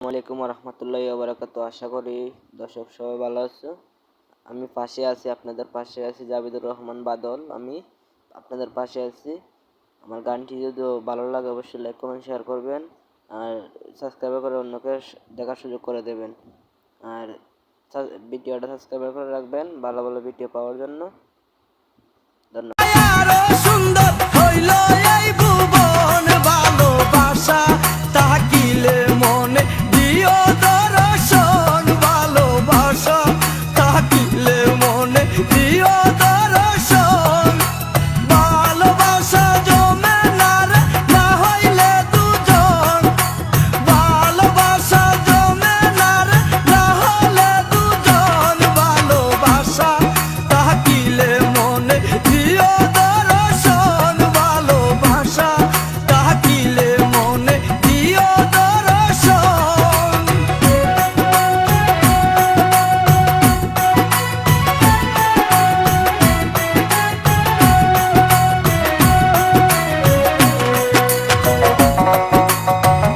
আসসালামু আলাইকুম রহমতুল্লাহি ওয়া বারাকাতুহু। আশা করি দর্শক সবাই ভালো আছো। আমি পাশে আছি, আপনাদের পাশে আছি, জাবেদুর রহমান বাদল। আমি আপনাদের পাশে আছি। আমার গানটি যদি ভালো লাগে অবশ্যই লাইক কমেন্ট শেয়ার করবেন, আর সাবস্ক্রাইব করে অন্যকে দেখার সুযোগ করে দেবেন। আর ভিডিওটা সাবস্ক্রাইব করে রাখবেন ভালো ভালো ভিডিও পাওয়ার জন্য।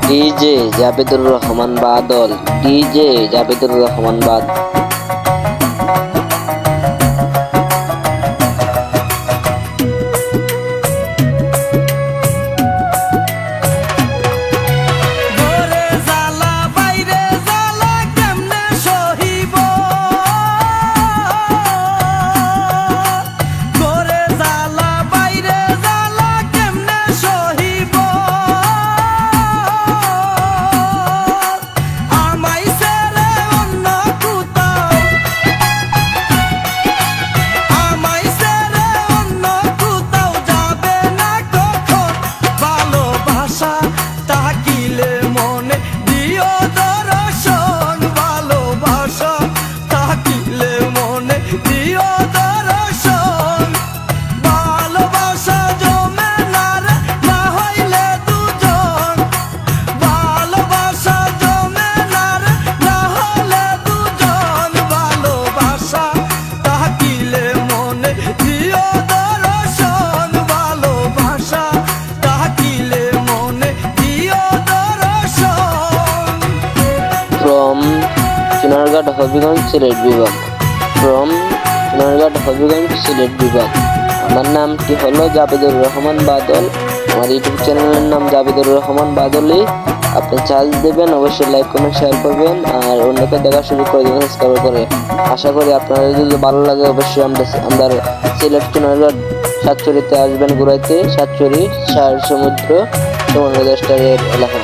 DJ Jabedur Rahman Badal, DJ Jabedur Rahman Badal. From Chinargarh Habiganj Sylhet বিভাগ, ফ্রম Chinargarh হবিগঞ্জ সিলেট বিভাগ। আমার নামটি হলো জাবেদুর রহমান বাদল। আমার ইউটিউব চ্যানেলের নাম জাবেদুর রহমান বাদলই। আপনি চার্জ দেবেন, অবশ্যই লাইক কমেন্ট শেয়ার করবেন, আর অন্যকে দেখা শুরু করে দেবেন সাবস্ক্রাইব করে। আশা করি আপনাদের যদি ভালো লাগে অবশ্যই আমরা সিলেট Chinargarh সাতচুরিতে আসবেন ঘুরাইতে। সাতচুরি সমুদ্র সমুদ্র এলাকা।